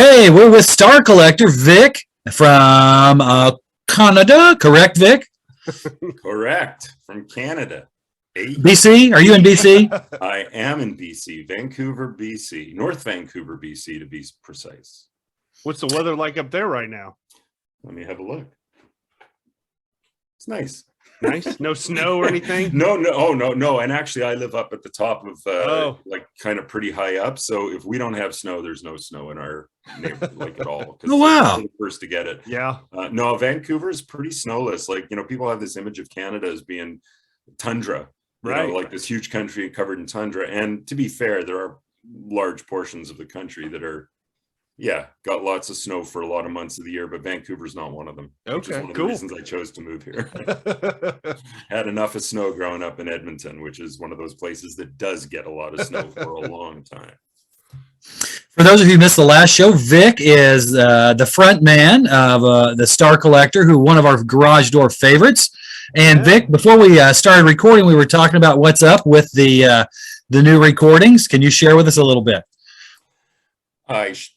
Hey, we're with Star Collector Vic from Canada, correct, Vic? Correct. From Canada. BC? Are you in BC? I am in BC, Vancouver, BC, North Vancouver, BC to be precise. What's the weather like up there right now? Let me have a look. It's nice. Nice. No snow or anything? No. Oh, no. And actually, I live up at the top of like kind of pretty high up. So if we don't have snow, there's no snow in our neighborhood like at all. Oh, wow. We're the first to get it. Yeah. No, Vancouver is pretty snowless. Like, people have this image of Canada as being tundra, Right. like this huge country covered in tundra. And to be fair, there are large portions of the country that are, got lots of snow for a lot of months of the year, but Vancouver's not one of them. Which is Okay, one of cool. the reasons I chose to move here. Had enough of snow growing up in Edmonton, which is one of those places that does get a lot of snow for a long time. For those of you who missed the last show, Vic is the front man of the Star Collector, who one of our garage door favorites. And Vic, before we started recording, we were talking about what's up with the new recordings. Can you share with us a little bit?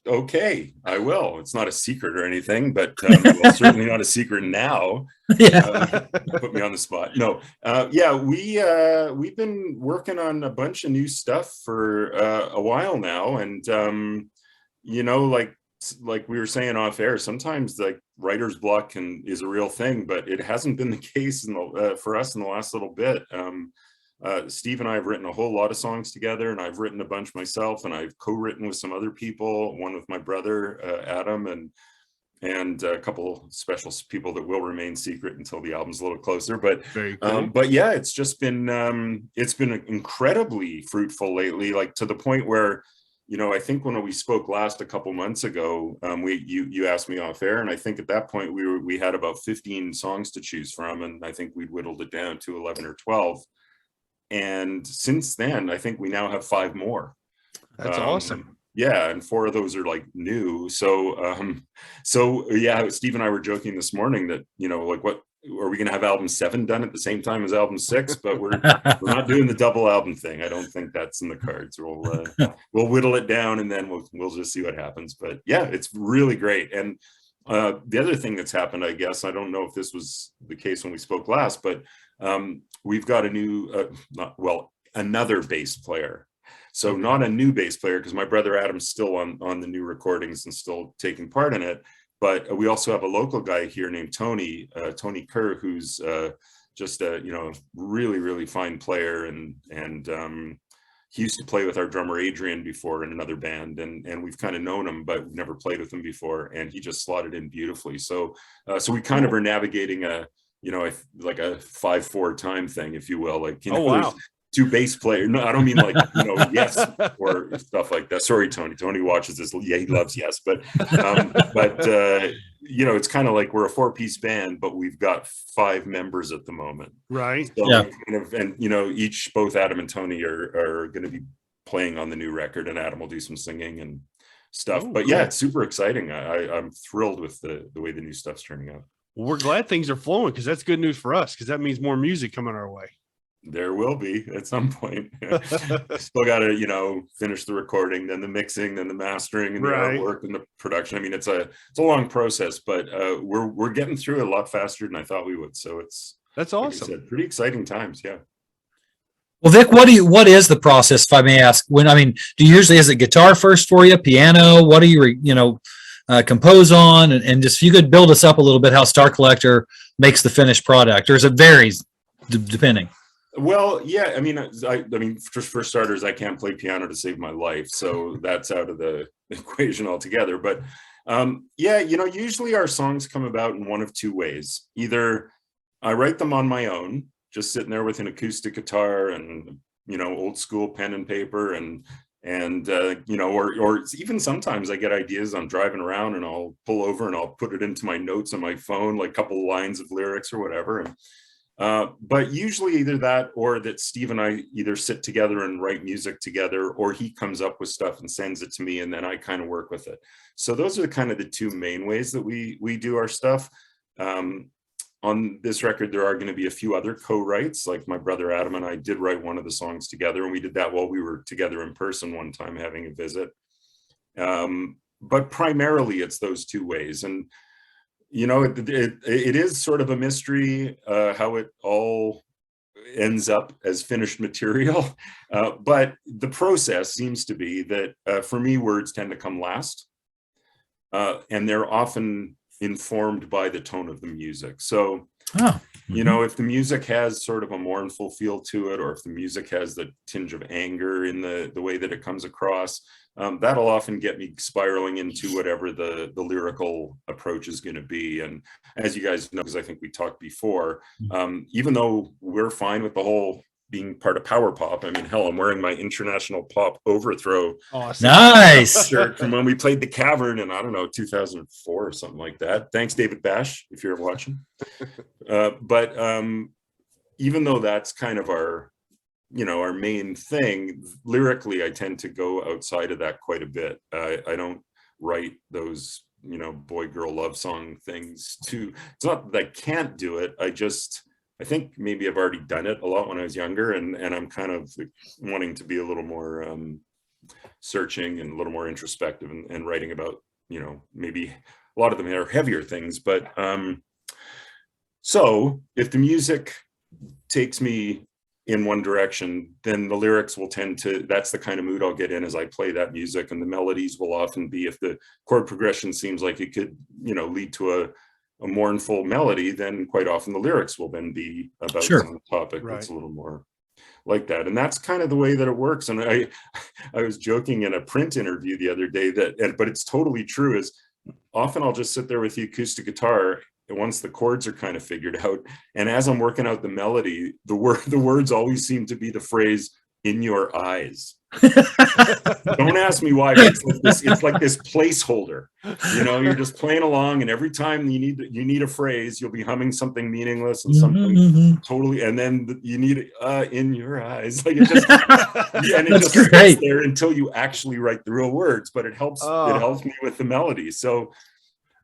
Okay, I will. It's not a secret or anything, but well, certainly not a secret now. Yeah. Put me on the spot. No, we've been working on a bunch of new stuff for a while now, and like we were saying off air, sometimes like writer's block is a real thing, but it hasn't been the case for us in the last little bit. Steve and I have written a whole lot of songs together, and I've written a bunch myself, and I've co-written with some other people, one with my brother Adam, and a couple special people that will remain secret until the album's a little closer. But Very cool. it's just been incredibly fruitful lately, like to the point where, I think when we spoke last a couple months ago, you asked me off air, and I think at that point we had about 15 songs to choose from, and I think we'd whittled it down to 11 or 12. And since then, I think we now have 5 more. That's awesome. Yeah, and 4 of those are like new. So Steve and I were joking this morning that, like, what are we going to have album 7 done at the same time as album 6? But we're not doing the double album thing. I don't think that's in the cards. We'll whittle it down, and then we'll just see what happens. But yeah, it's really great. And the other thing that's happened, I guess, I don't know if this was the case when we spoke last, but we've got a new, another bass player. So not a new bass player, because my brother Adam's still on the new recordings and still taking part in it. But we also have a local guy here named Tony Kerr, who's just a really, really fine player, and he used to play with our drummer Adrian before in another band, and we've kind of known him, but we've never played with him before, and he just slotted in beautifully. So we kind of are navigating a 5/4 time thing, if you will. Like, wow. 2 bass players. No, I don't mean like, Yes, or stuff like that. Sorry, Tony. Tony watches this. Yeah, he loves Yes, but it's kind of like we're a 4-piece band, but we've got 5 members at the moment. Right. So Yeah. Both Adam and Tony are going to be playing on the new record, and Adam will do some singing and stuff. Oh, but cool. yeah, it's super exciting. I'm thrilled with the way the new stuff's turning out. Well, we're glad things are flowing, because that's good news for us, because that means more music coming our way. There will be at some point. Still got to, finish the recording, then the mixing, then the mastering, and the artwork and the production. I mean, it's a long process, but we're getting through it a lot faster than I thought we would. So That's awesome. Like I said, pretty exciting times. Yeah. Well, Vic, what is the process, if I may ask? Do you usually, is it guitar first for you, piano? What do you, compose on? And just, if you could build us up a little bit, how Star Collector makes the finished product, or is it varies depending? Well, yeah, I mean, just for starters, I can't play piano to save my life, so that's out of the equation altogether. But usually our songs come about in one of 2 ways. Either I write them on my own, just sitting there with an acoustic guitar and old school pen and paper, or even sometimes I get ideas. I'm driving around and I'll pull over and I'll put it into my notes on my phone, like a couple lines of lyrics or whatever. But usually either that, or that Steve and I either sit together and write music together, or he comes up with stuff and sends it to me, and then I kind of work with it. So those are kind of the 2 main ways that we do our stuff. On this record, there are going to be a few other co-writes. Like my brother Adam and I did write one of the songs together, and we did that while we were together in person one time having a visit. but primarily it's those two ways. And it is sort of a mystery how it all ends up as finished material. But the process seems to be that for me, words tend to come last. And they're often informed by the tone of the music. So, if the music has sort of a mournful feel to it, or if the music has the tinge of anger in the way that it comes across, that'll often get me spiraling into whatever the lyrical approach is going to be. And as you guys know, because I think we talked before, even though we're fine with the whole being part of power pop, I mean, hell, I'm wearing my International Pop Overthrow Nice shirt from when we played the Cavern in, I don't know, 2004 or something like that. Thanks, David Bash, if you're watching. But even though that's kind of our main thing, lyrically, I tend to go outside of that quite a bit. I don't write those, boy girl love song things too. It's not that I can't do it. I think maybe I've already done it a lot when I was younger, and I'm kind of wanting to be a little more searching and a little more introspective and writing about, maybe a lot of them are heavier things. But so if the music takes me in one direction, then the lyrics will that's the kind of mood I'll get in as I play that music. And the melodies will often be, if the chord progression seems like it could, lead to a mournful melody, then quite often the lyrics will then be about some topic that's a little more like that. And that's kind of the way that it works. And I was joking in a print interview the other day but it's totally true, is often I'll just sit there with the acoustic guitar, and once the chords are kind of figured out, and as I'm working out the melody, the words always seem to be the phrase "in your eyes." Don't ask me why, but it's like this placeholder. You're just playing along, and every time you need a phrase, you'll be humming something meaningless and something totally, and then you need in your eyes. Like it just sits there until you actually write the real words. But it helps me with the melody. So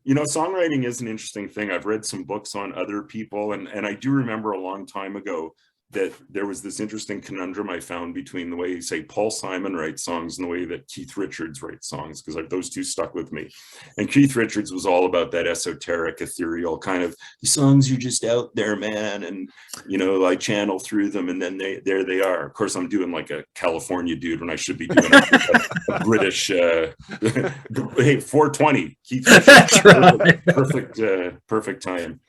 songwriting is an interesting thing. I've read some books on other people, and I do remember a long time ago that there was this interesting conundrum I found between the way, say, Paul Simon writes songs and the way that Keith Richards writes songs, because those two stuck with me. And Keith Richards was all about that esoteric, ethereal kind of, the songs are just out there, man, and I channel through them, and then there they are. Of course, I'm doing like a California dude when I should be doing a British hey, 420 Keith Richards. Perfect time.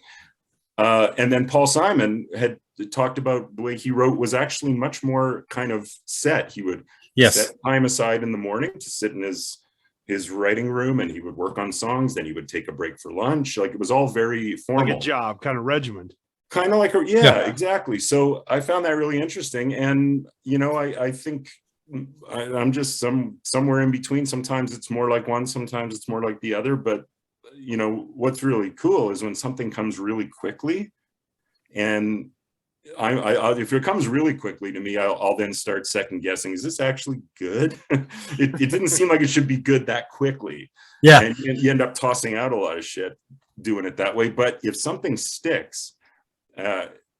And then Paul Simon had talked about the way he wrote was actually much more kind of set. He would set time aside in the morning to sit in his writing room, and he would work on songs. Then he would take a break for lunch. Like, it was all very formal, like a job, kind of regimented. Kind of like exactly. So I found that really interesting, and I think I'm just somewhere in between. Sometimes it's more like one, sometimes it's more like the other. But what's really cool is when something comes really quickly, and if it comes really quickly to me, I'll then start second guessing, is this actually good? it didn't seem like it should be good that quickly. And you end up tossing out a lot of shit doing it that way. But if something sticks,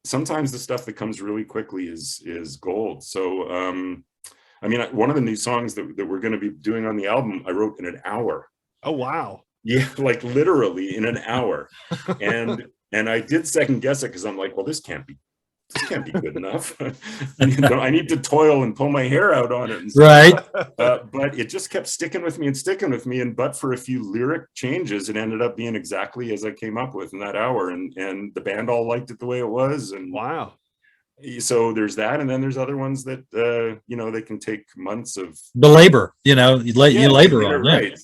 sometimes the stuff that comes really quickly is gold. So one of the new songs that we're going to be doing on the album, I wrote in an hour. Oh wow. Yeah, like literally in an hour. And I did second guess it, because I'm like, well, this can't be good enough. I need to toil and pull my hair out on it. But it just kept sticking with me. And but for a few lyric changes, it ended up being exactly as I came up with in that hour. And the band all liked it the way it was. And wow. So there's that. And then there's other ones that, they can take months of the labor, you labor on. Right.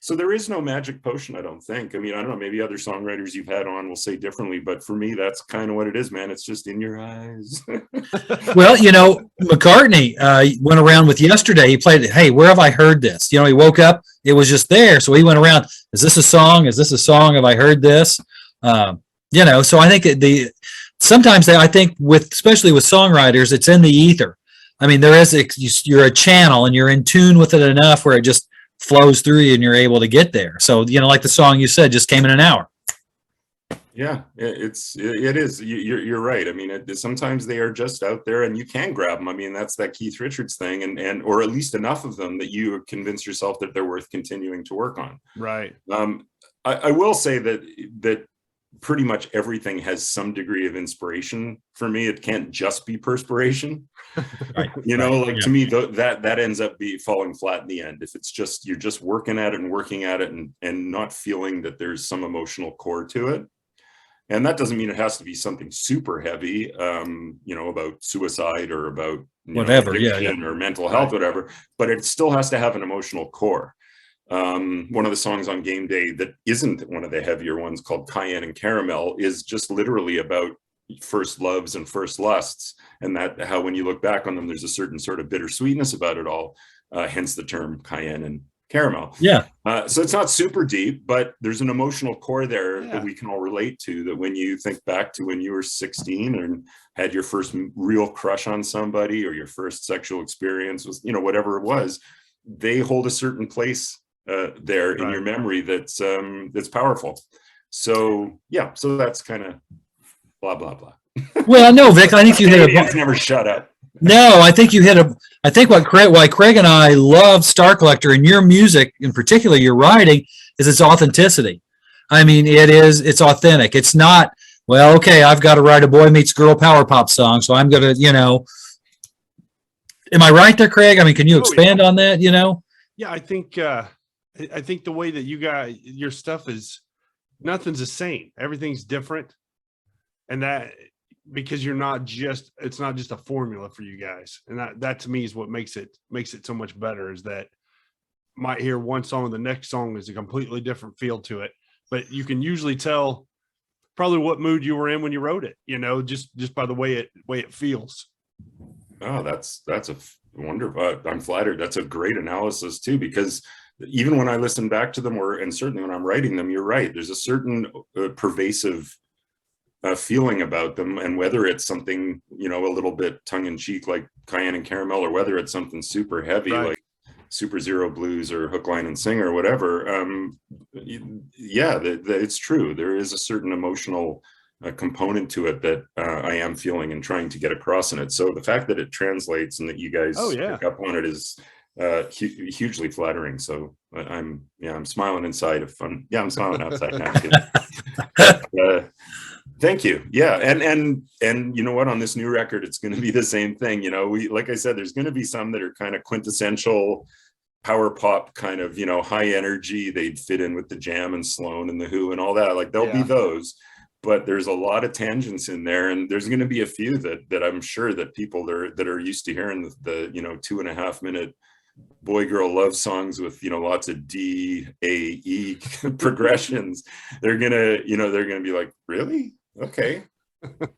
So there is no magic potion, I don't think. I don't know, maybe other songwriters you've had on will say differently, but for me, that's kind of what it is, man. It's just in your eyes. Well, McCartney went around with Yesterday. He played it. Hey, where have I heard this? He woke up, it was just there. So he went around, is this a song? Is this a song? Have I heard this? So I think sometimes I think especially with songwriters, it's in the ether. You're a channel, and you're in tune with it enough where it just flows through you and you're able to get there. So, like the song you said just came in an hour. Yeah, it is. You're right. I mean, sometimes they are just out there, and you can grab them. I mean, that's that Keith Richards thing, and or at least enough of them that you convince yourself that they're worth continuing to work on. Right. I will say that pretty much everything has some degree of inspiration for me. It can't just be perspiration. Right. You know, Right. like Yeah. to me, that ends up falling flat in the end. If it's just you're just working at it and working at it and not feeling that there's some emotional core to it. And that doesn't mean it has to be something super heavy, you know, about suicide or about Whatever, yeah, addiction or mental health, whatever. But it still has to have an emotional core. One of the songs on Game Day that isn't one of the heavier ones, called Cayenne and Caramel, is just literally about first loves and first lusts, and that how when you look back on them, there's a certain sort of bittersweetness about it all. Hence the term Cayenne and Caramel. Yeah. So it's not super deep, but there's an emotional core there Yeah. that we can all relate to. That when you think back to when you were 16 and had your first real crush on somebody, or your first sexual experience was, you know, whatever it was, they hold a certain place there in your memory that's powerful. So yeah, so that's kind of blah blah blah. Well, no, Vic, I think you hit It's a. never shut up. No, I think you hit a. I think why Craig and I love Star Collector and your music, in particular your writing, is its authenticity. I mean, it's authentic. It's not, well, okay, I've got to write a boy meets girl power pop song, so I'm gonna, you know. Am I right there, Craig? I mean, can you expand on that? You know? Yeah, I think the way that you got your stuff is, nothing's the same. Everything's different, and that because it's not just a formula for you guys, and that to me is what makes it so much better. Is that might hear one song and the next song is a completely different feel to it, but you can usually tell probably what mood you were in when you wrote it. You know, just by the way it feels. Oh, that's a wonderful. I'm flattered. That's a great analysis too, because even when I listen back to them, and certainly when I'm writing them, you're right. There's a certain pervasive feeling about them, and whether it's something, you know, a little bit tongue in cheek like Cayenne and Caramel, or whether it's something super heavy like Super Zero Blues or Hook, Line, and Singer, or whatever. Yeah, it's true. There is a certain emotional component to it that I am feeling and trying to get across in it. So the fact that it translates and that you guys pick up on it is hugely flattering. So I'm smiling inside of fun. Yeah, I'm smiling outside now. Thank you. Yeah, and you know what? On this new record, it's going to be the same thing. You know, like I said, there's going to be some that are kind of quintessential power pop, kind of, you know, high energy. They'd fit in with the Jam and Sloan and the Who and all that. Like there'll be those. But there's a lot of tangents in there, and there's going to be a few that I'm sure that people that are used to hearing the you know 2.5 minute boy girl love songs with, you know, lots of D, A, E progressions. They're gonna be like, really? Okay. I'm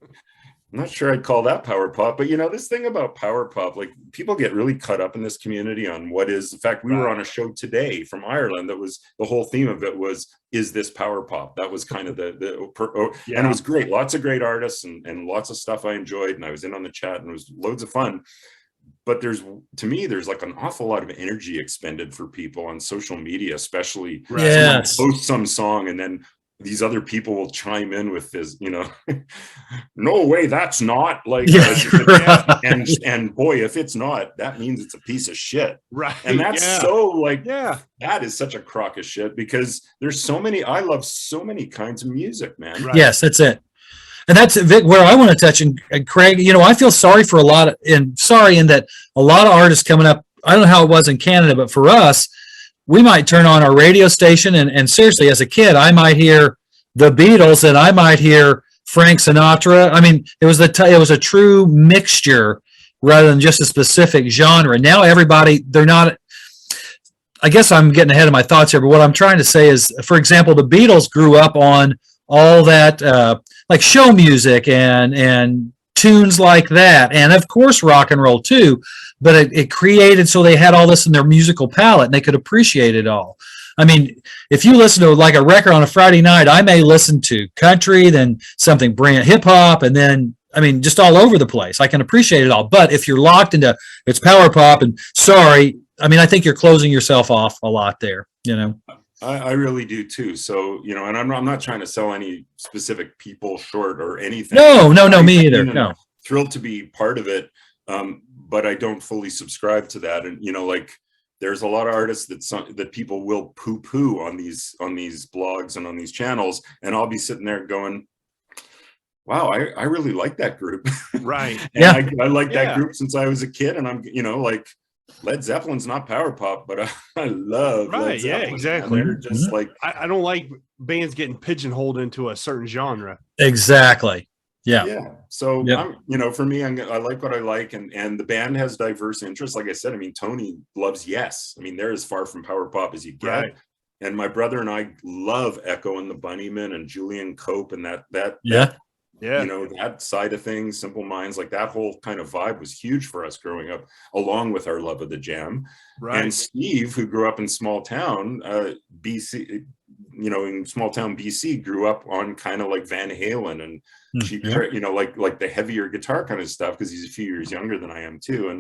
not sure I'd call that power pop, but you know, this thing about power pop, like people get really caught up in this community on what is. In fact, we were on a show today from Ireland that was, the whole theme of it was, is this power pop? That was kind of and it was great. Lots of great artists and lots of stuff I enjoyed, and I was in on the chat and it was loads of fun. But there's like an awful lot of energy expended for people on social media, especially Yes. post some song and then these other people will chime in with this, you know, no way, that's not like, and boy, if it's not, that means it's a piece of shit. Right. And that's so like, that is such a crock of shit, because there's I love so many kinds of music, man. Right. Yes, that's it. And that's, Vic, where I want to touch. And Craig, you know, I feel sorry for in that a lot of artists coming up, I don't know how it was in Canada, but for us, we might turn on our radio station and seriously, as a kid, I might hear the Beatles and I might hear Frank Sinatra. I mean, it was a true mixture rather than just a specific genre. Now everybody, they're not, I guess I'm getting ahead of my thoughts here, but what I'm trying to say is, for example, the Beatles grew up on all that, like show music and tunes like that. And of course, rock and roll too, but it created, so they had all this in their musical palette and they could appreciate it all. I mean, if you listen to like a record on a Friday night, I may listen to country, then something brand hip hop, and then, I mean, just all over the place. I can appreciate it all. But if you're locked into it's power pop, and sorry, I mean, I think you're closing yourself off a lot there, you know? I really do too. So, you know, and I'm not trying to sell any specific people short or anything. No, me I'm either. keen and No. Thrilled to be part of it. But I don't fully subscribe to that. And, you know, like there's a lot of artists that people will poo poo on these blogs and on these channels. And I'll be sitting there going, wow, I really like that group. Right. And Yeah. I like that Yeah. group since I was a kid. And I'm, you know, like Led Zeppelin's not power pop, but I love Right, Led yeah, Zeppelin. exactly. And they're just like, I don't like bands getting pigeonholed into a certain genre. Exactly. Yeah. yeah. So Yep. I'm, you know, for me, I like what I like, and the band has diverse interests. Like I said, I mean, Tony loves Yes. I mean, they're as far from power pop as you get. Right. And my brother and I love Echo and the Bunnymen and Julian Cope and that Yeah. Yeah. you know, that side of things, Simple Minds, like that whole kind of vibe was huge for us growing up, along with our love of the Jam. Right. And Steve, who grew up in small town BC, you know, in small town BC, grew up on kind of like Van Halen and cheap, Yeah. you know, like the heavier guitar kind of stuff, because he's a few years younger than I am too.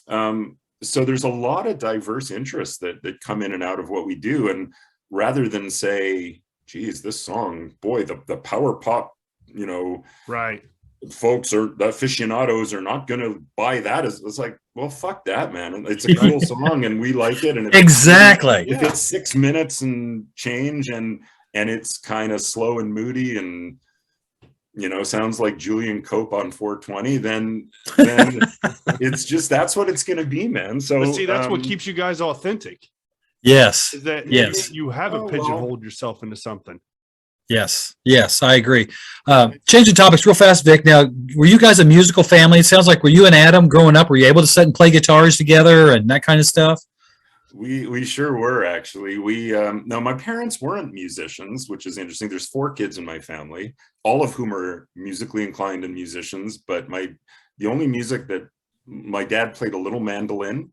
And so there's a lot of diverse interests that come in and out of what we do. And rather than say, geez, this song, boy, the power pop, you know, Right. folks or the aficionados are not going to buy that. It's like, well, fuck that, man. It's a cool song and we like it. And Exactly. if it's 6 minutes and change and it's kind of slow and moody and, you know, sounds like Julian Cope on 420, then it's just, that's what it's going to be, man. So But see, that's what keeps you guys authentic. Yes. Is that Yes. you haven't Oh, well. pigeonholed yourself into something. Yes. Yes. I agree. Changing topics real fast, Vic. Now, were you guys a musical family? It sounds like, were you and Adam growing up, were you able to sit and play guitars together and that kind of stuff? we sure were, actually. We no, my parents weren't musicians, which is interesting. There's 4 kids in my family, all of whom are musically inclined and musicians, but the only music that my dad played a little mandolin.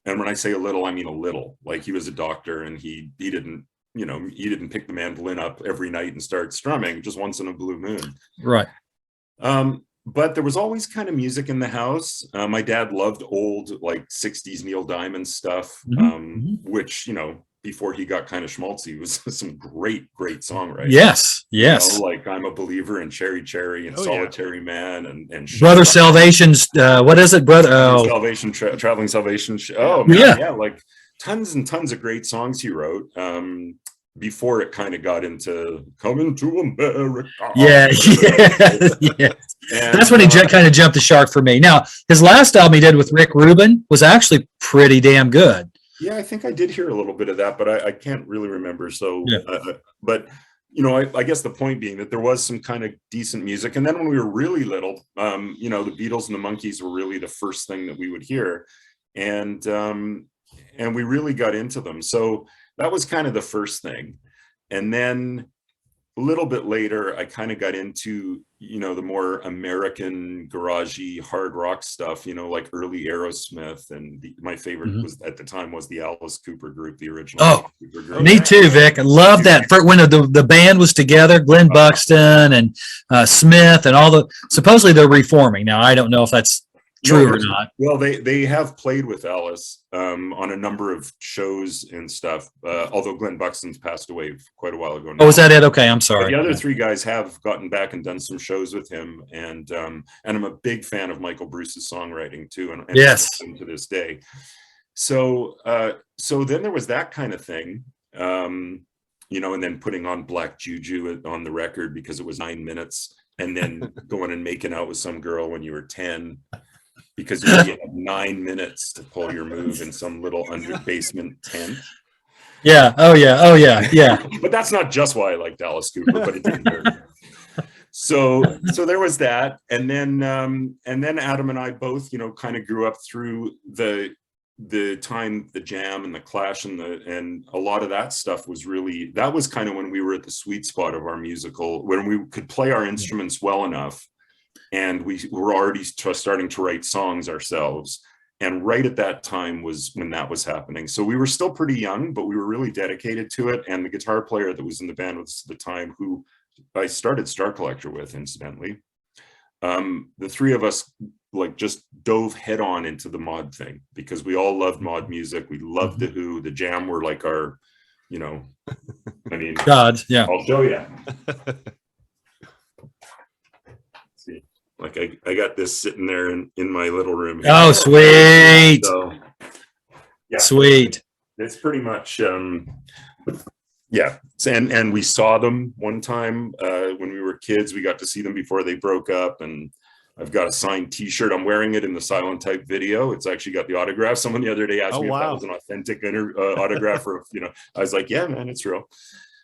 And when I say a little, I mean a little. Like he was a doctor and he didn't, you know, he didn't pick the mandolin up every night and start strumming, just once in a blue moon. Right. But there was always kind of music in the house. My dad loved old, like 60s Neil Diamond stuff, which, you know, before he got kind of schmaltzy, was some great songwriting. Yes. Yes. You know, like I'm a Believer in Cherry Cherry and Solitary Man and Brother Salvation's, what is it, brother? Oh, Salvation, Traveling Salvation. Oh, man, yeah, like tons and tons of great songs he wrote. Before it kind of got into Coming to America. Yeah. Yeah. And, that's when he kind of jumped the shark for me. Now, his last album he did with Rick Rubin was actually pretty damn good. Yeah, I think I did hear a little bit of that, but I can't really remember. So, Yeah. But you know, I guess the point being that there was some kind of decent music. And then when we were really little, you know, the Beatles and the Monkees were really the first thing that we would hear, and we really got into them. So that was kind of the first thing. And then a little bit later, I kind of got into, you know, the more American garagey hard rock stuff, you know, like early Aerosmith. And my favorite was at the time was the Alice Cooper group, the original. Oh, Cooper group. me too, Vic. I love that. When the band was together, Glenn Buxton and Smith and all supposedly they're reforming. Now, I don't know if that's true or not. Well, they have played with Alice on a number of shows and stuff, although Glenn Buxton's passed away quite a while ago now. Oh, is that it? Okay, I'm sorry. But the other 3 guys have gotten back and done some shows with him, and I'm a big fan of Michael Bruce's songwriting too, and yes, to this day. So then there was that kind of thing, you know, and then putting on Black Juju on the record because it was 9 minutes, and then going and making out with some girl when you were 10. Because you had 9 minutes to pull your move in some little under basement tent. Yeah. Oh yeah. Yeah. But that's not just why I liked Alice Cooper, but it didn't hurt. So there was that, and then Adam and I both, you know, kind of grew up through the time the Jam and the Clash and a lot of that stuff was really, that was kind of when we were at the sweet spot of our musical, when we could play our instruments well enough. And we were already starting to write songs ourselves. And right at that time was when that was happening. So we were still pretty young, but we were really dedicated to it. And the guitar player that was in the band with us at the time, who I started Star Collector with, incidentally, the 3 of us like just dove head on into the mod thing because we all loved mod music. We loved the Who. The Jam were like our you know, I mean, God, yeah. I'll show you. See, like I got this sitting there in my little room here. Oh, sweet. So, yeah, Sweet. it's pretty much yeah. And we saw them one time when we were kids. We got to see them before they broke up, and I've got a signed T-shirt. I'm wearing it in the Silent Type video. It's actually got the autograph. Someone the other day asked Oh, me if that wow. was an authentic autograph, or if, I was like, yeah, man, it's real.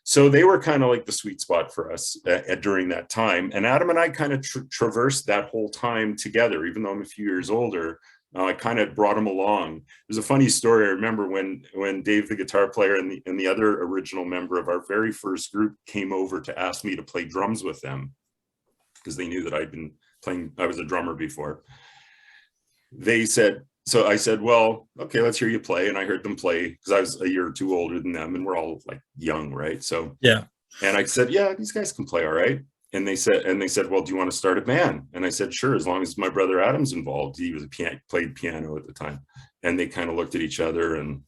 So they were kind of like the sweet spot for us during that time. And Adam and I kind of traversed that whole time together, even though I'm a few years older. I kind of brought him along. There's a funny story. I remember when Dave, the guitar player, and the other original member of our very first group came over to ask me to play drums with them, because they knew that I'd been playing, I was a drummer before. They said, so I said, well, okay, let's hear you play. And I heard them play, because I was a year or two older than them, and we're all like young, right? So Yeah. and I said, yeah, these guys can play all right. And they said, well, do you want to start a band? And I said, sure, as long as my brother Adam's involved. He was played piano at the time. And they kind of looked at each other and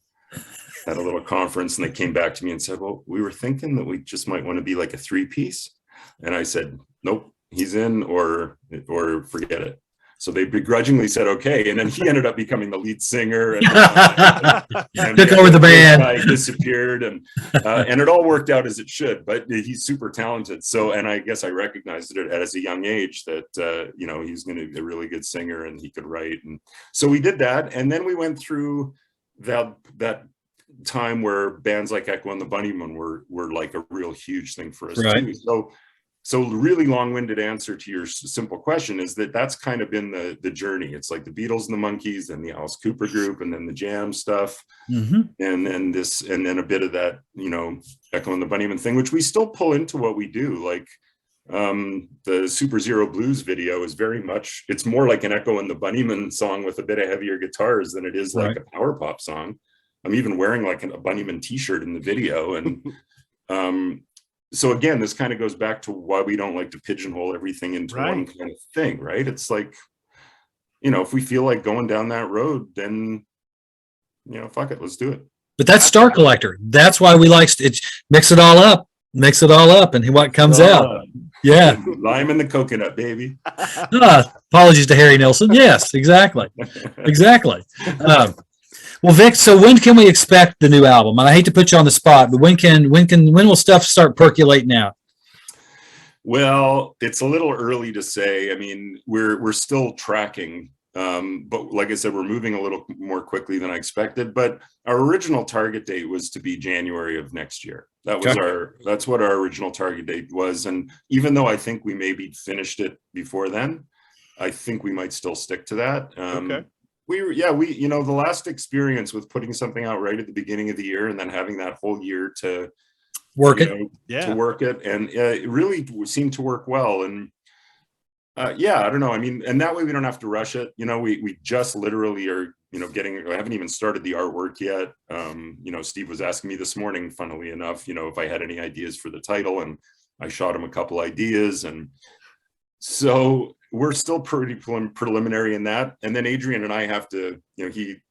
had a little conference, and they came back to me and said, well, we were thinking that we just might want to be like a 3-piece. And I said, nope, he's in, or forget it. So they begrudgingly said, okay. And then he ended up becoming the lead singer, and Took over the band. Guy disappeared, and it all worked out as it should. But he's super talented. So, and I guess I recognized it at a young age that he's going to be a really good singer, and he could write. And so we did that, and then we went through that time where bands like Echo and the Bunnymen were like a real huge thing for us Right. too. So really long-winded answer to your simple question is that's kind of been the journey. It's like the Beatles and the Monkees, and the Alice Cooper group, and then the Jam stuff, Mm-hmm. and then a bit of that, Echo and the Bunnymen thing, which we still pull into what we do. Like the Super Zero Blues video is very much, it's more like an Echo and the Bunnymen song with a bit of heavier guitars than it is like a power pop song. I'm even wearing like a Bunnymen t-shirt in the video. And so again, this kind of goes back to why we don't like to pigeonhole everything into one kind of thing, right? It's like, if we feel like going down that road, then, fuck it, let's do it. But that's Star Collector. That's why we like it. Mix it all up, and what comes out. Yeah. Lime and the coconut, baby. Apologies to Harry Nilsson. Yes, exactly. Exactly. Well, Vic, so when can we expect the new album? And I hate to put you on the spot, but when will stuff start percolating out? Well, it's a little early to say. I mean, we're still tracking, but like I said, we're moving a little more quickly than I expected. But our original target date was to be January of next year. That's what our original target date was. And even though I think we maybe finished it before then, I think we might still stick to that. Okay. The last experience with putting something out right at the beginning of the year, and then having that whole year to work it, and it really seemed to work well. And I don't know. I mean, and that way we don't have to rush it. We just literally are, I haven't even started the artwork yet. Steve was asking me this morning, funnily enough, if I had any ideas for the title, and I shot him a couple ideas, and so we're still pretty preliminary in that. And then Adrian and I have to,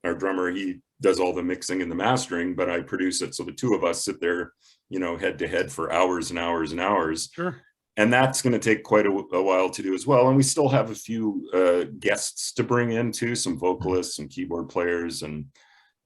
our drummer, he does all the mixing and the mastering, but I produce it. So the two of us sit there, head to head for hours and hours and hours. Sure. And that's going to take quite a while to do as well. And we still have a few guests to bring in too, some vocalists, some keyboard players, and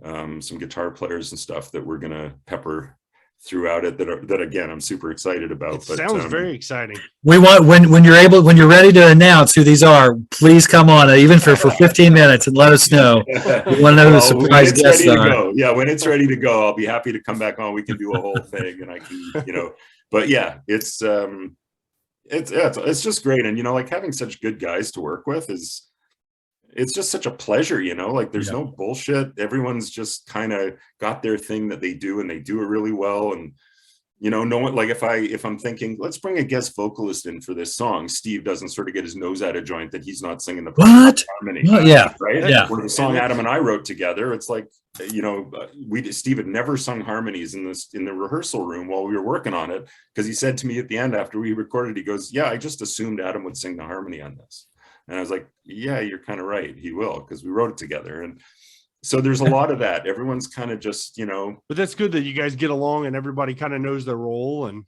some guitar players and stuff that we're going to pepper throughout it that again I'm super excited about. It sounds very exciting. We want when you're ready to announce who these are, please come on, even for 15 minutes, and let us know. We want to know who the surprise guests are. Yeah, when it's ready to go, I'll be happy to come back on. We can do a whole thing, and I can, but yeah, it's just great. And like having such good guys to work with it's just such a pleasure, like there's no bullshit. Everyone's just kind of got their thing that they do, and they do it really well. And, no one, like if I'm thinking, let's bring a guest vocalist in for this song, Steve doesn't sort of get his nose out of joint that he's not singing the harmony. Yeah. Right. Yeah. Where the song Adam and I wrote together, it's like, Steve had never sung harmonies in the rehearsal room while we were working on it. Cause he said to me at the end, after we recorded, he goes, yeah, I just assumed Adam would sing the harmony on this. And I was like, yeah, you're kind of right. He will, because we wrote it together. so there's a lot of that. Everyone's kind of just, But that's good that you guys get along and everybody kind of knows their role. And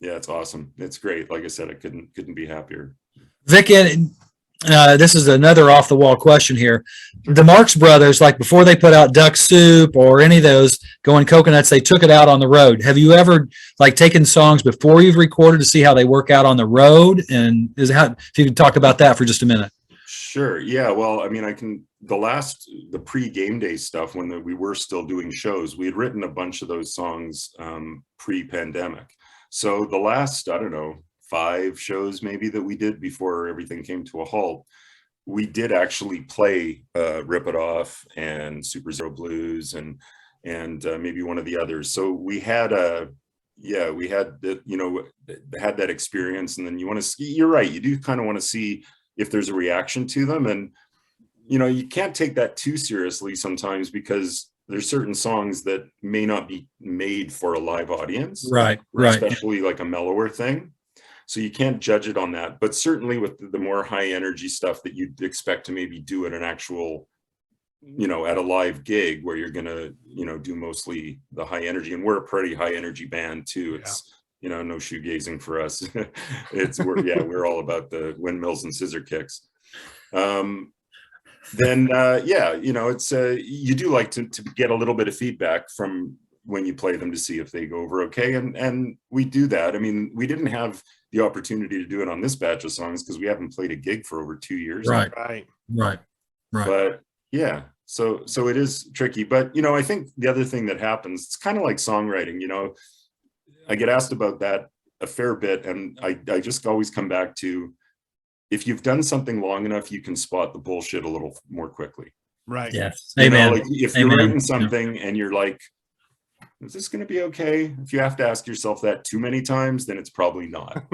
yeah, it's awesome. It's great. Like I said, I couldn't be happier. Vic, this is another off the wall question here. The Marx Brothers, like before they put out Duck Soup or any of those Going Coconuts, they took it out on the road. Have you ever like taken songs before you've recorded to see how they work out on the road? And if you could talk about that for just a minute. Sure. Yeah. Well, I mean, the pre-game day stuff when we were still doing shows, we had written a bunch of those songs pre-pandemic. So the last, I don't know, 5 shows maybe that we did before everything came to a halt, we did actually play Rip It Off and Super Zero Blues and maybe one of the others. So we had had that experience. And then you're right, you do kind of want to see if there's a reaction to them. And you can't take that too seriously sometimes, because there's certain songs that may not be made for a live audience, Right. especially like a mellower thing. So you can't judge it on that. But certainly with the more high energy stuff that you'd expect to maybe do at an actual, at a live gig where you're going to, do mostly the high energy. And we're a pretty high energy band too. It's, no shoegazing for us. We're all about the windmills and scissor kicks. It's you do like to get a little bit of feedback from when you play them to see if they go over okay. And we do that. I mean, we didn't have the opportunity to do it on this batch of songs because we haven't played a gig for over 2 years. Right. But yeah, so it is tricky. But, I think the other thing that happens, it's kind of like songwriting, I get asked about that a fair bit. And I just always come back to, if you've done something long enough, you can spot the bullshit a little more quickly. right. Yes. Amen. Like if you're writing something and you're like, is this going to be okay? If you have to ask yourself that too many times, then it's probably not.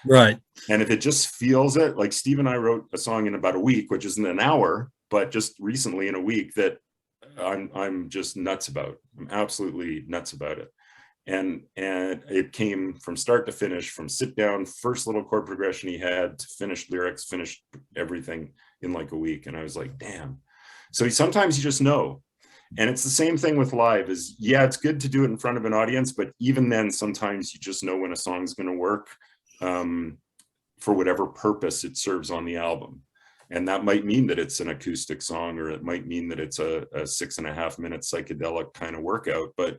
Right. And if it just feels it, like Steve and I wrote a song in about a week, which isn't an hour, but just recently in a week that I'm just nuts about. I'm absolutely nuts about it. And it came from start to finish, from sit down, first little chord progression he had, to finished lyrics, finished everything in like a week. And I was like, damn. So sometimes you just know. And it's the same thing with live is, it's good to do it in front of an audience, but even then, sometimes you just know when a song's going to work for whatever purpose it serves on the album. And that might mean that it's an acoustic song, or it might mean that it's a 6.5 minute psychedelic kind of workout. But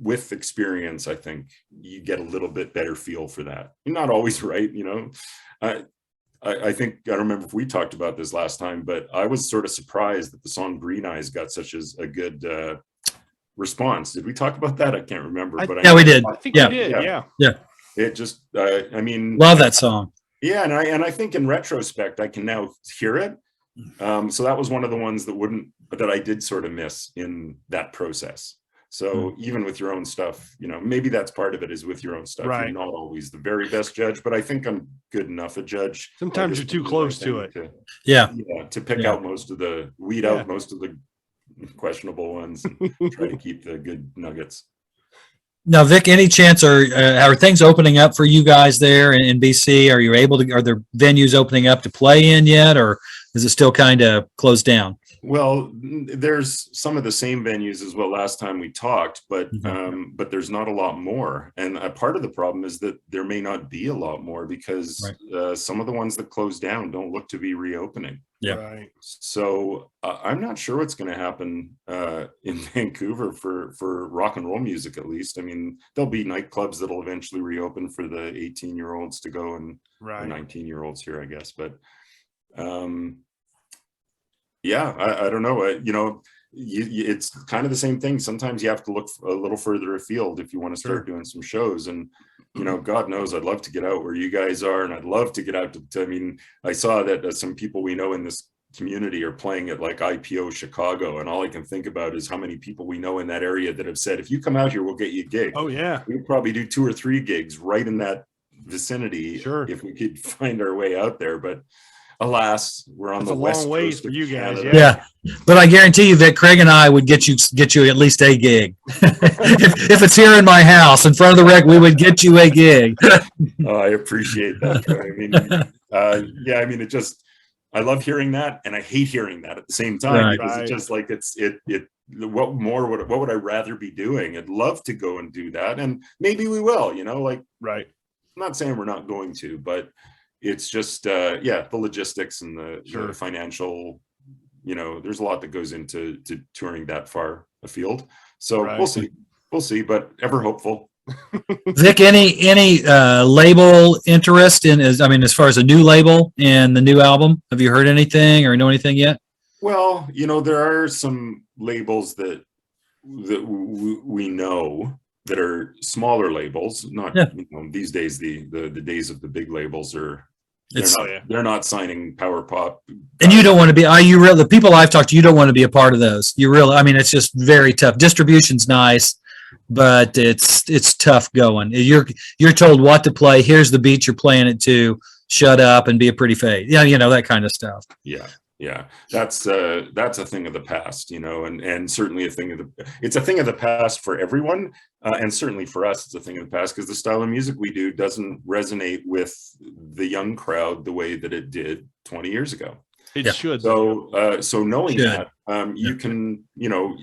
with experience, I think you get a little bit better feel for that. You're not always right, I think, I don't remember if we talked about this last time, but I was sort of surprised that the song Green Eyes got such a good response. Did we talk about that? I can't remember. We did. I think we did. Yeah. It just, Love that song. Yeah. And I think in retrospect, I can now hear it. So that was one of the ones that I did sort of miss in that process. So even with your own stuff, maybe that's part of it, is with your own stuff. Right. You're not always the very best judge, but I think I'm good enough a judge. Sometimes you're too close to it. To pick out weed out most of the questionable ones and try to keep the good nuggets. Now, Vic, any chance are things opening up for you guys there in BC? Are there venues opening up to play in yet, or is it still kind of closed down? Well, there's some of the same venues as well last time we talked, but there's not a lot more. And a part of the problem is that there may not be a lot more because some of the ones that closed down don't look to be reopening. Yeah. Right. So I'm not sure what's going to happen in Vancouver for rock and roll music, at least. I mean, there'll be nightclubs that'll eventually reopen for the 18-year-olds to go, and 19-year-olds here, I guess. But I don't know. It's kind of the same thing. Sometimes you have to look a little further afield if you want to start doing some shows. And, God knows I'd love to get out where you guys are. And I'd love to get out I saw that some people we know in this community are playing at like IPO Chicago. And all I can think about is how many people we know in that area that have said, if you come out here, we'll get you a gig. Oh, yeah. We'd probably do 2 or 3 gigs right in that vicinity if we could find our way out there. But alas, we're on the west coast. It's a long ways for you guys. Yeah, but I guarantee you that Craig and I would get you at least a gig. if it's here in my house in front of the rec, we would get you a gig. Oh, I appreciate that. I mean, it just, I love hearing that, and I hate hearing that at the same time, Right. because it's just like what more what would I rather be doing? I'd love to go and do that, and maybe we will, like, Right. I'm not saying we're not going to, but it's just the logistics and the financial, there's a lot that goes into touring that far afield. So we'll see, but ever hopeful. Vic, any label interest as far as a new label and the new album? Have you heard anything or know anything yet? Well, there are some labels that we know that are smaller labels. Not these days. The days of the big labels are. They're not signing power pop. And you don't want to be. The people I've talked to, you don't want to be a part of those. You really. It's just very tough. Distribution's nice, but it's tough going. You're told what to play. Here's the beat you're playing it to. Shut up and be a pretty face. Yeah, that kind of stuff. Yeah, that's a thing of the past, and certainly it's a thing of the past for everyone, and certainly for us, it's a thing of the past because the style of music we do doesn't resonate with the young crowd the way that it did 20 years ago. It should. So knowing that, you can,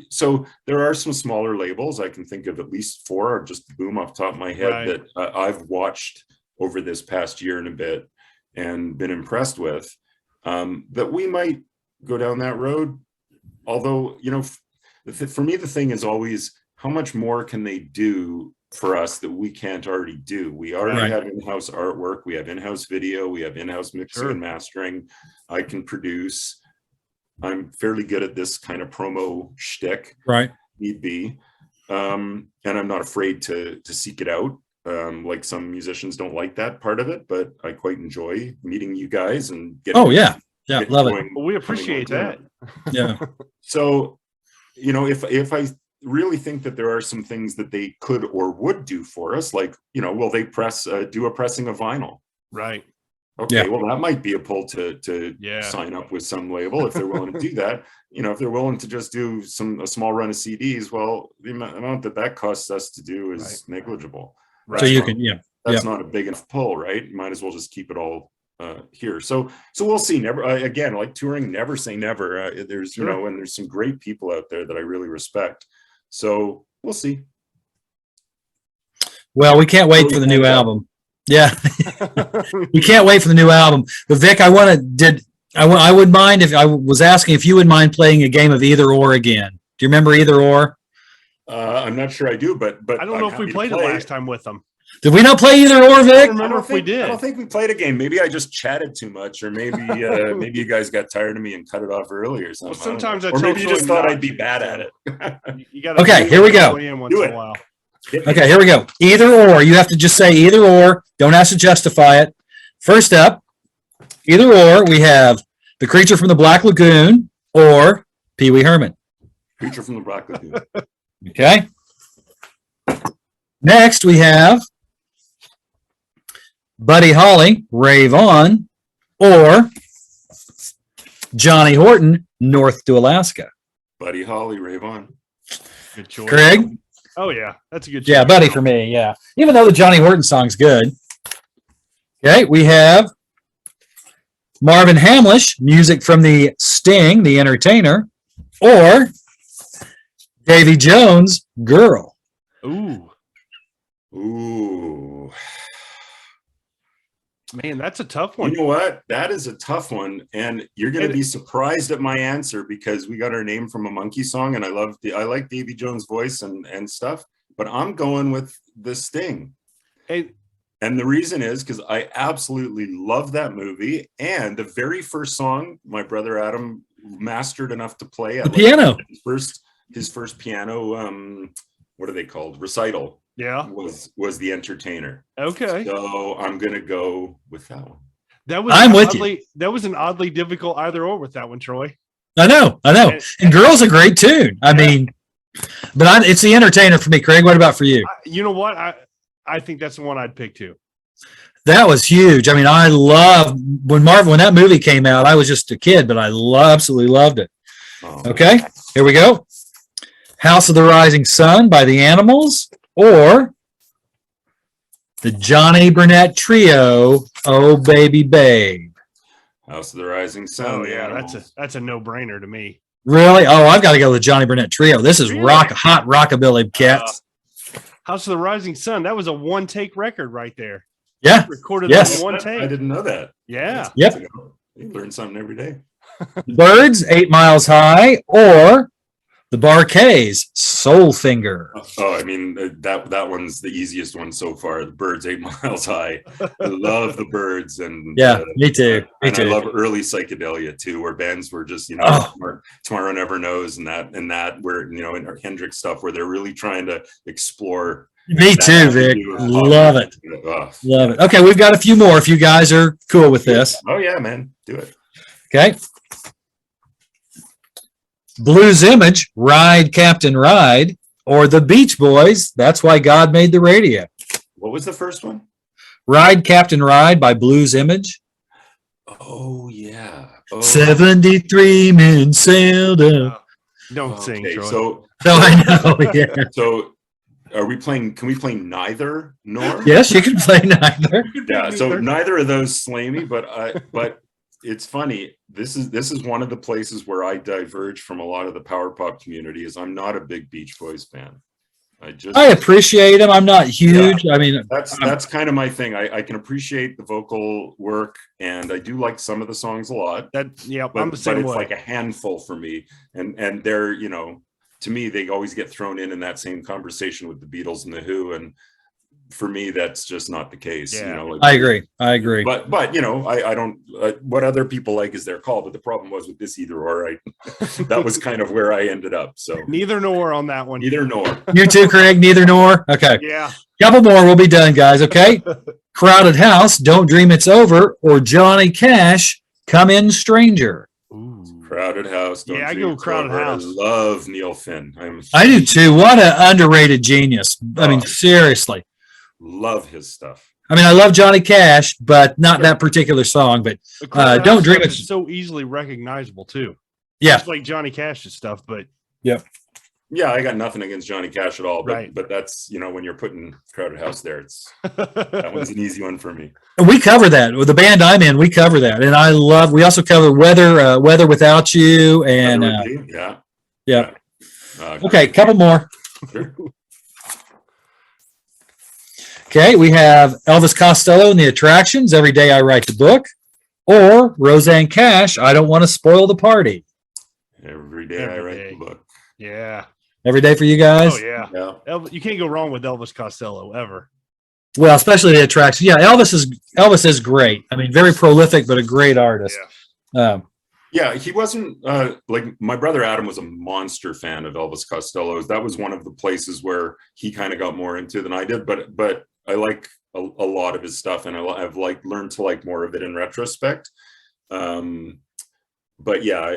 so there are some smaller labels. I can think of at least 4, or just boom off the top of my head, that I've watched over this past year and a bit and been impressed with. That we might go down that road. Although, for me, the thing is always, how much more can they do for us that we can't already do? We already have in-house artwork, we have in-house video, we have in-house mixing and mastering. I can produce. I'm fairly good at this kind of promo shtick, need be. And I'm not afraid to seek it out. Like some musicians don't like that part of it, but I quite enjoy meeting you guys and getting. Love it. Well, we appreciate that. Yeah. So, if I really think that there are some things that they could or would do for us, like, will they do a pressing of vinyl? Right. Okay, well, that might be a pull to sign up with some label if they're willing to do that. If they're willing to just do a small run of CDs, well, the amount that costs us to do is negligible. Right. So you can, that's not a big enough pull, right? You might as well just keep it all here. So we'll see. Never again, like touring, never say never. There's and there's some great people out there that I really respect. So we'll see. Well, we can't wait for the new album. Yeah, we can't wait for the new album. But Vic, I would mind if I was asking if you would mind playing a game of Either Or again. Do you remember Either Or? I'm not sure I do, but I don't know if we played it last time with them. Did we not play Either Or, Vic? I don't remember if we did. I don't think we played a game. Maybe I just chatted too much, or maybe maybe you guys got tired of me and cut it off early or something. Well, sometimes or maybe you just thought I'd be bad at it. Okay, here we go. Do it. Okay, here we go. Either Or. You have to just say Either Or. Don't ask to justify it. First up, Either Or, we have The Creature from the Black Lagoon or Pee Wee Herman. Creature from the Black Lagoon. Okay. Next, we have Buddy Holly, Rave On, or Johnny Horton, North to Alaska. Buddy Holly, Rave On. Good choice. Craig? Oh, yeah. That's a good choice. Yeah, Buddy for me, yeah. Even though the Johnny Horton song's good. Okay, we have Marvin Hamlish, music from the Sting, The Entertainer, or Davy Jones, Girl. Ooh. Man, that's a tough one. You know what? That is a tough one, and you're going to be surprised at my answer because we got our name from a Monkey song, and I like Davy Jones' voice and stuff. But I'm going with the Sting. Hey, and the reason is because I absolutely love that movie, and the very first song my brother Adam mastered enough to play at the piano. His first piano. What are they called? Recital. Yeah, was The Entertainer. Okay, so I'm gonna go with that one. I'm with you. That was an oddly difficult either or with that one, Troy. I know, and Girl's a great tune. I mean, but it's The Entertainer for me. Craig, what about for you? You know what? I think that's the one I'd pick too. That was huge. I mean, I love when that movie came out. I was just a kid, but I absolutely loved it. Oh. Okay, here we go. House of the Rising Sun by the Animals, or the Johnny Burnett Trio, Oh Baby Babe. House of the Rising Sun. Oh the yeah, Animals. that's a no-brainer to me. Really? Oh, I've got to go with the Johnny Burnett Trio. This is Really? hot rockabilly, cats. House of the Rising Sun. That was a one-take record right there. Yeah. Recorded Yes. in one I take. didn't know that. Yeah. Yep. You learn something every day. Birds, 8 Miles High, or the Bar-Kays, Soul Finger. Oh, I mean that one's the easiest one so far. The Birds, 8 Miles High. I love the Birds, and Yeah, me too. Me and I too. love early psychedelia too, where bands were just Oh. Tomorrow Never Knows, and that where in our Hendrix stuff where they're really trying to explore. Me that too, Vic. avenue of Love it. Oh, Love it. Okay, we've got a few more if you guys are cool with this. Oh yeah, man, do it. Okay. Blues Image, Ride Captain Ride, or the Beach Boys, That's Why God Made the Radio. What was the first one? Ride Captain Ride by Blues Image. Oh yeah. Oh, 73 men sailed up. Don't sing, okay, Troy. so No, I know. Yeah. so are we playing? Can we play neither nor? Yes, you can play neither. Yeah, so neither of those slay me, but it's funny. This is one of the places where I diverge from a lot of the power pop community. Is I'm not a big Beach Boys fan. I appreciate them. I'm not huge. I mean, that's kind of my thing. I can appreciate the vocal work, and I do like some of the songs a lot. I'm the But same it's way. like a handful for me, and they're to me they always get thrown in that same conversation with the Beatles and the Who, and for me that's just not the case. Yeah. I agree. I agree. But I don't. What other people like is their call. But the problem was with this either or. That was kind of where I ended up. So Neither nor on that one. either nor. You too, Craig? Neither nor? Okay. Yeah. Couple more. We'll be done, guys. Okay. Crowded House, Don't Dream It's Over, or Johnny Cash, Come In Stranger. Ooh. Crowded House. Don't Yeah, I Dream go It's Crowded Over. House. I love Neil Finn. I do too. What an underrated genius. I mean, Oh. seriously. Love his stuff. I mean, I love Johnny Cash, but not that particular song. But The Crowded Don't House Dream stuff It's- is so easily recognizable too. yeah, Just like Johnny Cash's stuff, but Yeah, I got nothing against Johnny Cash at all, but Right. but that's when you're putting Crowded House there, that one's an easy one for me. we cover that with the band I'm in. We cover that, and I love. We also cover Weather Without You, and Other with you? Yeah. yeah. Uh, Okay, couple more. Sure. Okay, we have Elvis Costello and the Attractions, Every Day I Write the Book, or Roseanne Cash, I Don't Want to Spoil the Party. Every day I Every write day. the book. yeah. Every day for you guys? Oh yeah. Yeah. You can't go wrong with Elvis Costello ever. Well, especially the Attraction. Yeah, Elvis is great. I mean, very prolific, but a great artist. Yeah, he wasn't like my brother Adam was a monster fan of Elvis Costello. That was one of the places where he kind of got more into than I did. But I like a lot of his stuff, and I've learned to like more of it in retrospect. But yeah,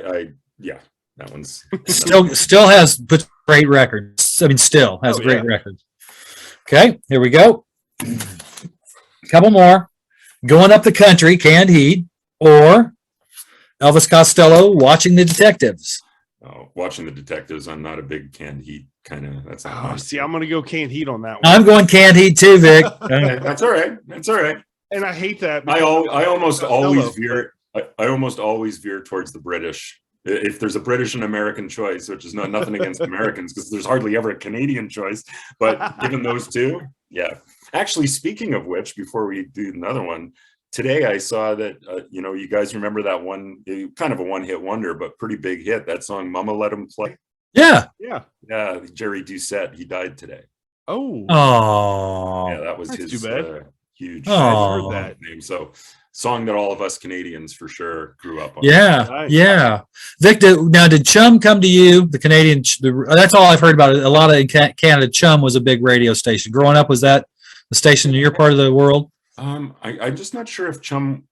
that one's Still has puts great records. I mean, still has Oh, great yeah. records. Okay, here we go. A couple more. Going Up the Country, Canned Heat, or Elvis Costello, Watching the Detectives. Watching the Detectives. I'm not a big Canned Heat kind of. That's not Oh, my see, I'm gonna go Canned Heat on that one. I'm going Canned Heat too, Vic. That's all right. That's all right. And I hate that. I almost Costello. always veer. I almost always veer towards the British. If there's a British and American choice, which is nothing against Americans, because there's hardly ever a Canadian choice. But given those two, yeah. Actually, speaking of which, before we do another one, today I saw that you guys remember that one, kind of a one-hit wonder, but pretty big hit. That song, "Mama Let 'Em Play." Yeah. Yeah. Yeah, Jerry Doucette. He died today. Oh. Oh. Yeah, that was that's his too bad. huge Oh. that. name. So, song that all of us Canadians for sure grew up on. Yeah, Right. yeah. Vic, did Chum come to you? The Canadian, that's all I've heard about it. A lot of in Canada, Chum was a big radio station. Growing up, was that the station in your part of the world? I'm just not sure if Chum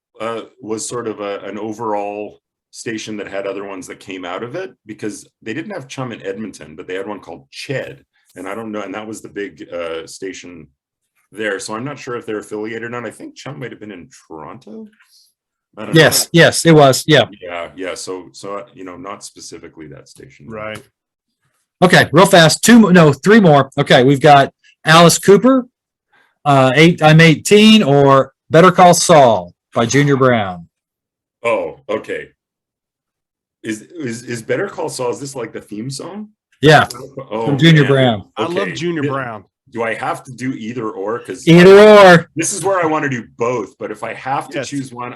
was sort of an overall station that had other ones that came out of it, because they didn't have Chum in Edmonton, but they had one called Ched, and I don't know, and that was the big station there. So I'm not sure if they're affiliated or not. I think Chum might have been in Toronto. I don't Yes, yes, it was. Yeah. know. Yeah. So not specifically that station. Right. Okay, real fast. Three more. Okay, we've got Alice Cooper, I'm 18, or Better Call Saul by Junior Brown. Oh, okay. Is Better Call Saul? Is this like the theme song? Yeah, Oh, from Junior man. Brown. I love Okay. Junior Brown. Do I have to do either or? Because Either or. this is where I want to do both. But if I have to Yes. choose one,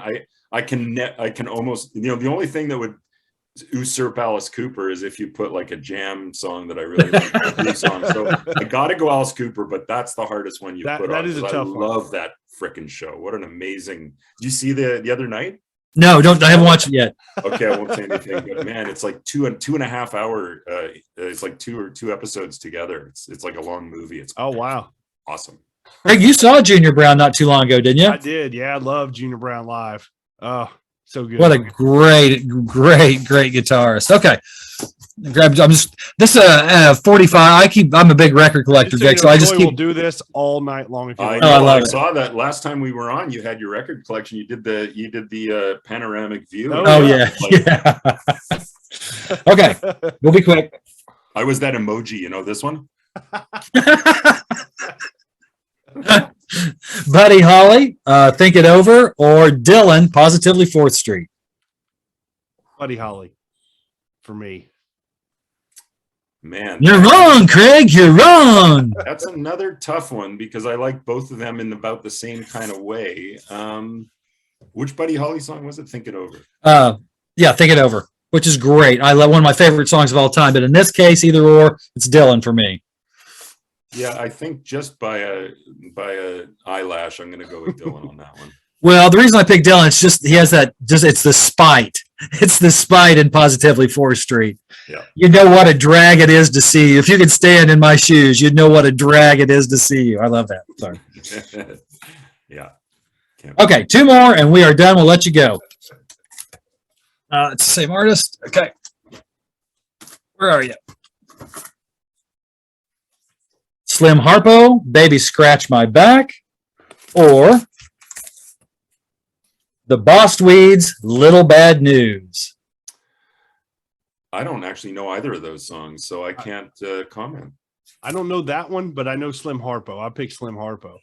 I can almost, the only thing that would usurp Alice Cooper is if you put like a jam song that I really like, a blues song. So I got to go Alice Cooper, but that's the hardest one you put That on. is a 'cause tough I one. love that freaking show. What an amazing! Did you see the other night? No, don't. I haven't watched it yet. Okay, I won't say anything, but man, it's like two and a half hour. It's like two episodes together. It's like a long movie. It's Oh wow, awesome. Greg, you saw Junior Brown not too long ago, didn't you? I did. Yeah, I love Junior Brown live. Oh, so good. What a great guitarist. Okay. I'm just this 45. I'm a big record collector, Just so you Jake. know, So I just Joey keep will do this all night long if you I like. know, I know. love I it. saw that last time we were on. You had your record collection. You did the panoramic view. Oh, yeah. Like, Okay, we'll be quick. I was that emoji. You know this one. Buddy Holly, Think It Over, or Dylan, Positively 4th Street. Buddy Holly, for me. Man, You're wrong, Craig. You're wrong. that's another tough one because I like both of them in about the same kind of way. Which Buddy Holly song was it? Think It Over. Yeah, Think It Over, which is great. I love one of my favorite songs of all time. But in this case, either or, it's Dylan for me. Yeah, I think just by a eyelash, I'm going to go with Dylan on that one. Well, the reason I picked Dylan, it's just he has that. Just it's the spite. It's the spite in Positively 4th Street. Yeah. You know what a drag it is to see you. If you could stand in my shoes, you'd know what a drag it is to see you. I love that. Sorry. Yeah. Okay, 2 more and we are done. We'll let you go. It's the same artist. Okay. Where are you? Slim Harpo, Baby Scratch My Back, or the Boss Weeds, Little Bad News. I don't actually know either of those songs, so I can't comment. I don't know that one, but I know Slim Harpo. I picked Slim Harpo.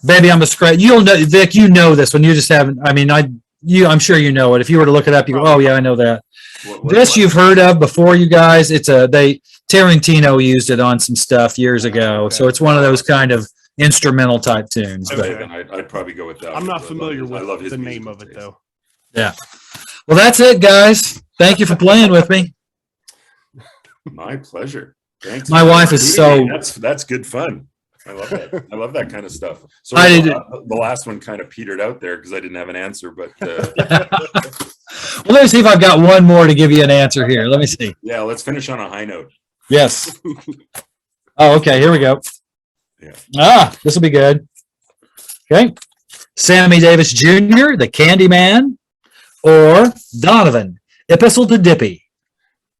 Baby, I'm a scratch. You'll know, Vic. You know this one. You just haven't. I mean, I'm sure you know it. If you were to look it up, you go, "Oh yeah, I know that." This you've heard of before, you guys. Tarantino used it on some stuff years ago, Okay. so it's one of those kind of instrumental type tunes. Okay. Then I'd probably go with that. I'm not I familiar love his with the name musical of it taste. though. Yeah. Well, that's it, guys. Thank you for playing with me. My pleasure. Thanks. My wife is so. That's good fun. I love that. I love that kind of stuff. So I did- the last one kind of petered out there because I didn't have an answer, but Well, let me see if I've got one more to give you an answer here. Let me see. yeah, let's finish on a high note. Yes. Oh, okay. Here we go. Yeah. This will be good. Okay. Sammy Davis Jr., the Candyman, or Donovan, Epistle to Dippy.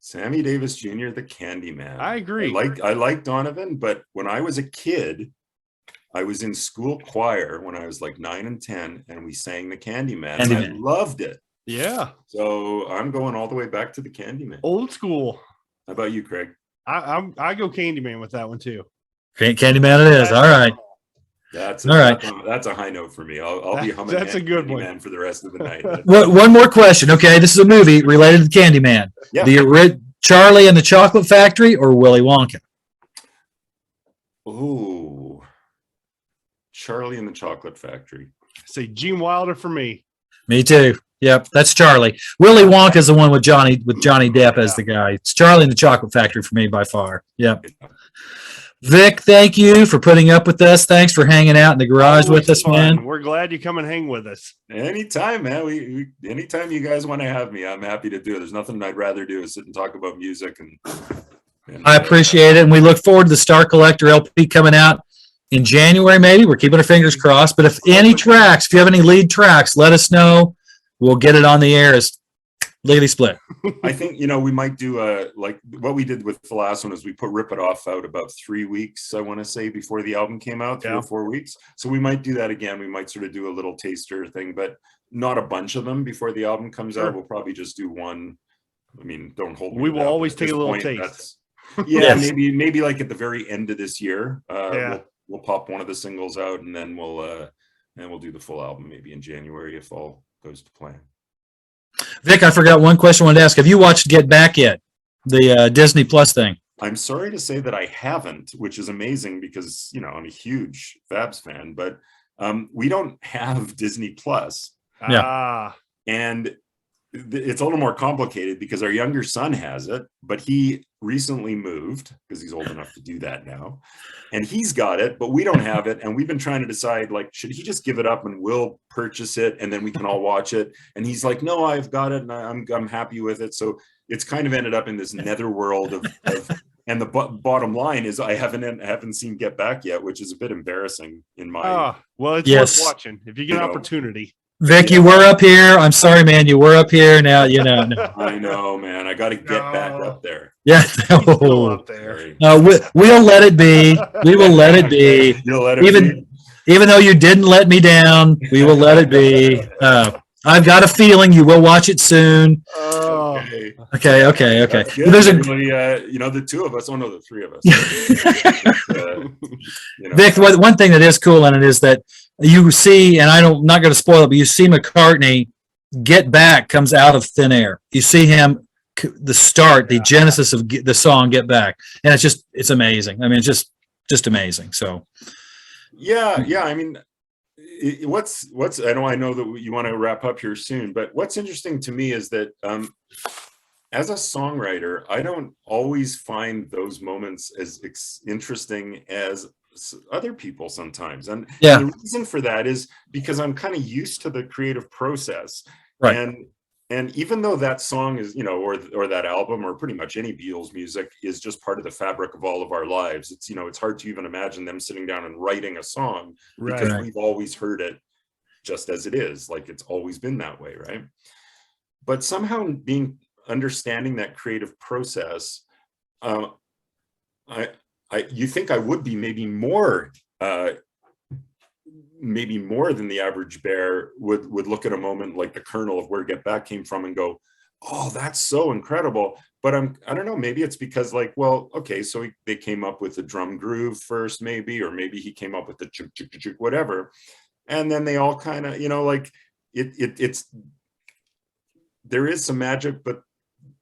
Sammy Davis Jr., the Candyman. I agree. I like Donovan, but when I was a kid, I was in school choir when I was like 9 and 10, and we sang the Candyman. And I Candyman. loved it. Yeah, So I'm going all the way back to the Candyman. old school. How about you, Craig? I go Candyman with that one too. Candyman it is. All right. That's All right. That's a high note for me. I'll be humming. That's a good one. Candyman for the rest of the night. One more question. Okay. This is a movie related to Candyman. Yeah. Charlie and the Chocolate Factory or Willy Wonka? Oh, Charlie and the Chocolate Factory. Say Gene Wilder for me. Me too. Yep, that's Charlie. Willy Wonka is the one with Johnny Depp as the guy. It's Charlie and the Chocolate Factory for me by far. Yep. Vic, thank you for putting up with us. Thanks for hanging out in the garage with us, Fun. man. We're glad you come and hang with us. Anytime, man. Anytime you guys want to have me, I'm happy to do it. There's nothing I'd rather do is sit and talk about music and I appreciate it, and we look forward to the Star Collector LP coming out in January. Maybe we're keeping our fingers crossed. But if you have any lead tracks, let us know. We'll get it on the air as Legally Split. I think we might do like what we did with the last one is we put Rip It Off out about 3 weeks, I want to say, before the album came out, 3 or 4 weeks. So we might do that again. We might sort of do a little taster thing, but not a bunch of them before the album comes out. We'll probably just do one. I mean, don't hold me. We to will that, always but at take a this little point, taste. Yes. maybe like at the very end of this year, Yeah. we'll pop one of the singles out, and then we'll do the full album maybe in January if all goes to plan. Vic, I forgot one question I wanted to ask. Have you watched Get Back yet? The Disney Plus thing. I'm sorry to say that I haven't, which is amazing because, I'm a huge Fabs fan, but we don't have Disney Plus. Yeah. And it's a little more complicated because our younger son has it, but he recently moved because he's old enough to do that now. And he's got it, but we don't have it. And we've been trying to decide, like, should he just give it up and we'll purchase it and then we can all watch it? And he's like, no, I've got it and I'm happy with it. So it's kind of ended up in this netherworld of and the bottom line is I haven't seen Get Back yet, which is a bit embarrassing in my. Well, it's Yes. worth watching if you get an opportunity. Vic, you were up here. I'm sorry, man. You were up here. Now, no. I know, man. I got to get back up there. Yeah. Still up there. We'll let it be. We will let it be. You'll let it Even be. even though you didn't let me down, we will let it be. I've got a feeling you will watch it soon. Okay. Okay. That's good. There's a Everybody, the two of us. Oh no, the three of us. Vic. One thing that is cool in it is that you see, and I'm not going to spoil it, but you see McCartney Get Back comes out of thin air. You see him, the genesis of the song Get Back, and it's amazing. I mean, it's just amazing. So yeah. I mean, what's I know that you want to wrap up here soon, but what's interesting to me is that as a songwriter, I don't always find those moments as interesting as other people sometimes. And the reason for that is because I'm kind of used to the creative process. Right. And even though that song is, or that album or pretty much any Beatles music is just part of the fabric of all of our lives, it's, it's hard to even imagine them sitting down and writing a song because we've always heard it just as it is. Like it's always been that way. Right. But somehow understanding that creative process, you think I would be maybe more than the average bear would look at a moment like the kernel of where Get Back came from and go, oh, that's so incredible. But I don't know, maybe it's because like, well, okay, so they came up with the drum groove first, maybe, or maybe he came up with the chuk chuk chuk whatever, and then they all kind of, like it's there is some magic, but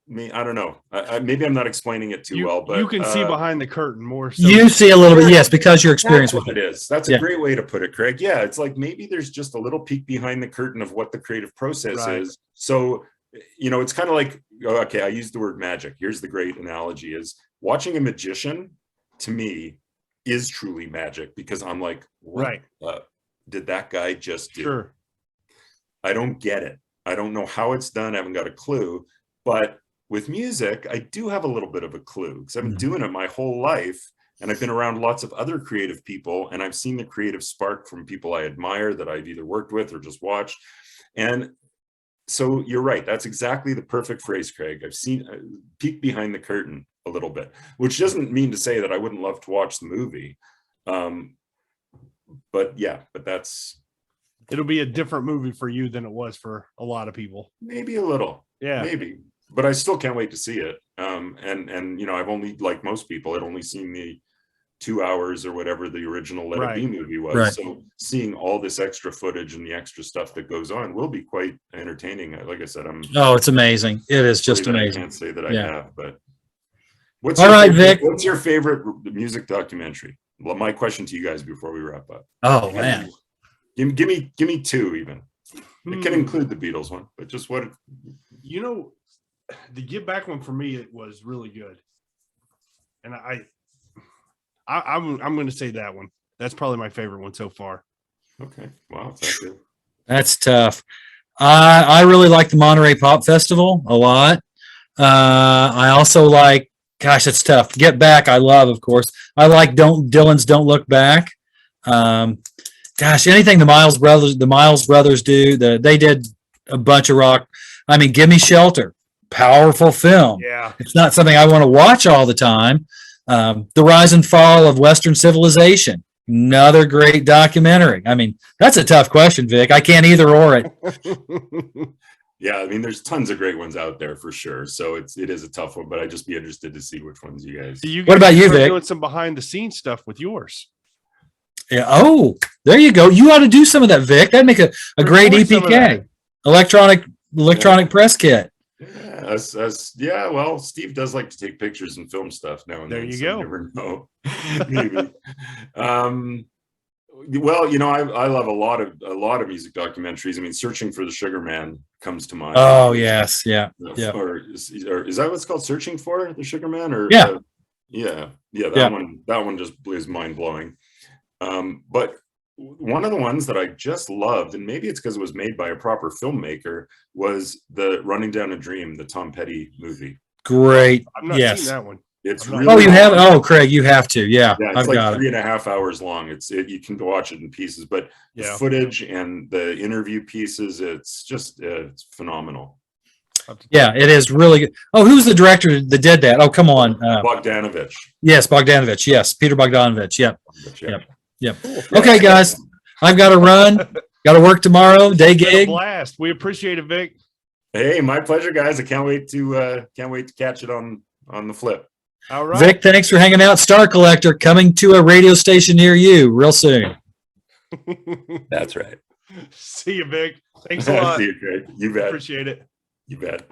I don't know. Maybe I'm not explaining it too well, but you can see behind the curtain more. So you see a little bit, yes, because you're experienced with with it. Is that's a great way to put it, Craig. Yeah, it's like maybe there's just a little peek behind the curtain of what the creative process is. So, it's kind of like, okay, I used the word magic. Here's the great analogy: is watching a magician to me is truly magic because I'm like, what did that guy just do? Sure. I don't get it. I don't know how it's done. I haven't got a clue, but with music, I do have a little bit of a clue because I've been doing it my whole life and I've been around lots of other creative people and I've seen the creative spark from people I admire that I've either worked with or just watched. And so you're right. That's exactly the perfect phrase, Craig. I've seen peek behind the curtain a little bit, which doesn't mean to say that I wouldn't love to watch the movie. But it'll be a different movie for you than it was for a lot of people. Maybe a little. Yeah. Maybe. But I still can't wait to see it. And I've only, like most people, had only seen the 2 hours or whatever the original Let It Be movie was. Right. So seeing all this extra footage and the extra stuff that goes on will be quite entertaining. Like I said, it's amazing. It is just amazing. I can't say that I have, but what's your favorite music documentary? Well, my question to you guys before we wrap up. Oh man. Give me two even. It can include the Beatles one, but just what the Get Back one for me, it was really good, and I'm going to say that one. That's probably my favorite one so far. Okay, wow, that's good. That's tough. I really like the Monterey Pop Festival a lot. I also like, gosh, it's tough. Get Back, I love, of course. I like Dylan's Don't Look Back. Gosh, anything the Miles Brothers do. They did a bunch of rock. I mean, Give Me Shelter. Powerful film. Yeah. It's not something I want to watch all the time. The Rise and Fall of Western Civilization. Another great documentary. I mean, that's a tough question, Vic. I can't either or it. Yeah, I mean, there's tons of great ones out there for sure. So it is a tough one, but I'd just be interested to see which ones you guys. What about you, Vic? Doing some behind the scenes stuff with yours. Yeah. Oh, there you go. You ought to do some of that, Vic. That'd make a great EPK. Electronic electronic press kit. Yeah, yeah, well, Steve does like to take pictures and film stuff now and There then. you so go. never know. Maybe. Well, I love a lot of music documentaries. I mean, Searching for the Sugar Man comes to mind. Oh yes, yeah. Yeah. Or is that what's called, Searching for the Sugar Man? Or Yeah. Yeah. Yeah. That one just is mind blowing. But one of the ones that I just loved, and maybe it's because it was made by a proper filmmaker, was the Running Down a Dream, the Tom Petty movie. Great. I've not Yes. seen that one. It's I'm not- really Oh, you have? long. Oh, Craig, you have to. Yeah, Yeah, it's I've like got it. 3.5 hours long. You can watch it in pieces, but the Yeah. footage and the interview pieces, it's just it's phenomenal. Yeah, it is really good. Oh, who's the director that did that? Oh, come on. Bogdanovich. Yes, Bogdanovich. Yes, Peter Bogdanovich. Yep. Yeah. Yep. Okay, guys, I've got to run. Got to work tomorrow. Day It's been a gig. blast. We appreciate it, Vic. Hey, my pleasure, guys. I can't wait to catch it on the flip. All right. Vic, thanks for hanging out. Star Collector coming to a radio station near you real soon. That's right. See you, Vic. Thanks a lot. See you, Craig. You bet. Appreciate it. You bet.